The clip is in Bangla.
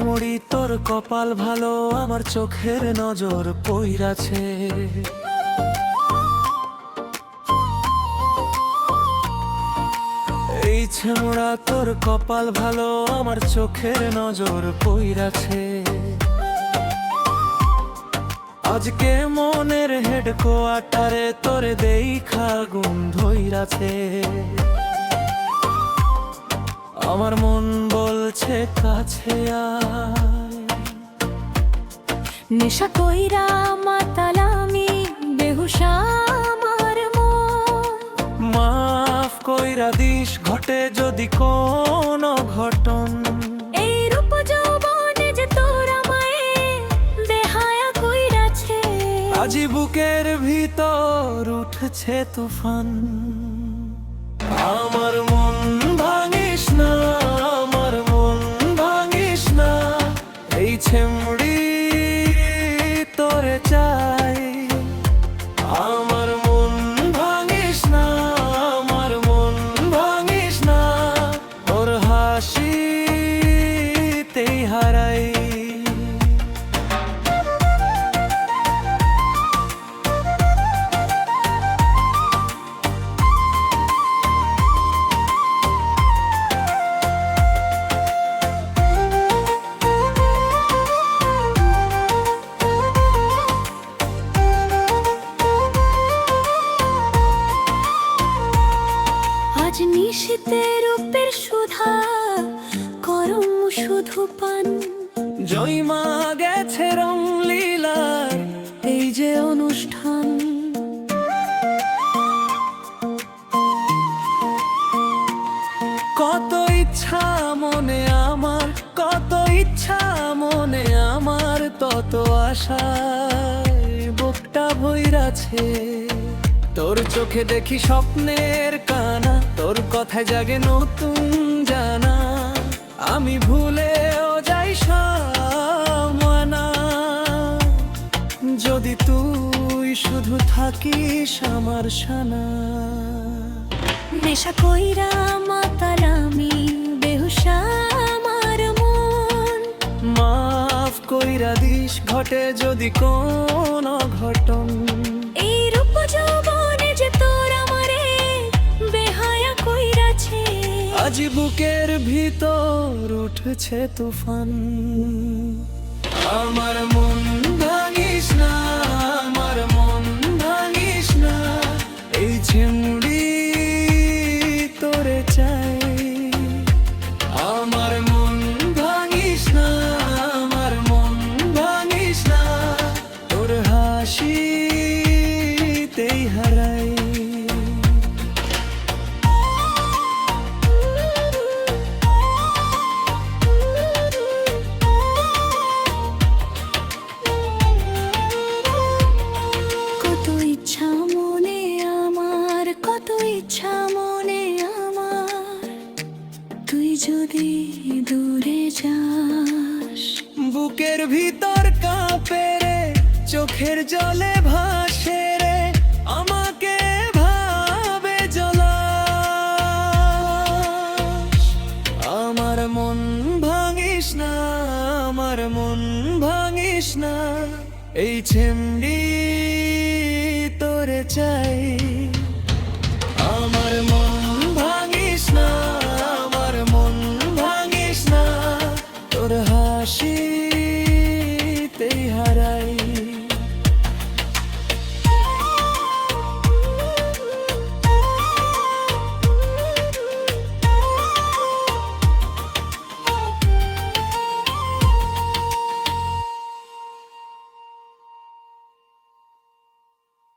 ছেমড়ি তোর কপাল ভালো, আমার চোখের নজর পইরাছে। এই ছেমড়া তোর কপাল ভালো, আমার চোখের নজর পইরাছে। আজকে মনের হেডকোয়ার্টারে তোরে দেইখা গুণ ধইরাছে। আমার মন বলছে কাছে আয়। নেশা কইরা মাতালামি বেহুশা আমার মন, মাফ কইরা দিস ঘটে যদি কোনো ঘটন। এই রূপ যৌবনে যে তোর আমায় বেহায়া কইরাছে। আজি বুকের ভিতর উঠছে তুফান। আমার মন ভাঙিস না, আমার মন ভাঙিস না, এই ছেমড়ি তোরে চাই। আমার মন ভাঙিস না, আমার মন ভাঙিস না, ওর হাসিতেই হারাই। আজ নিশীতে রূপের সুধা করম শুধু পান, জয়মা গেছে রং লীলার এই যে অনুষ্ঠান। কত ইচ্ছা মনে আমার, কত ইচ্ছা মনে আমার, তত আশায় বুকটা ভইরাছে। তোর চোখে দেখি স্বপ্নের কানা, তোর কথায় জাগে নতুন জানা। আমি ভুলেও যাই সামানা, যদি তুই শুধু থাকিস আমার সানা। নেশা কইরা মাতালামি বেহুশা আমার মন, মাফ কইরা দিস ঘটে যদি কোনো ঘটন। এই রূপ যৌবনে যে তোর আমারে বেহায়া কইরাছে। আজ বুকের ভিতর উঠছে তুফান। আমার মন ভাঙিস না, আমার মন ভাঙিস না, এই ছেমড়ি তোরে চাই। আমার মন ভাঙিস না, আমার মন ভাঙিস না, তোর হাসিতেই হারাই। কত ইচ্ছা মনে আমার, কত ইচ্ছা মনে আমার, তুই যদি দূরে যাস। বুকের ভিতর কাঁপে রে, চোখের জলে ভাসে রে, আমাকে ভাবে জলাস। আমার মন ভাঙিস না, আমার মন ভাঙিস না, এই ছেমড়ি তোরে চাই।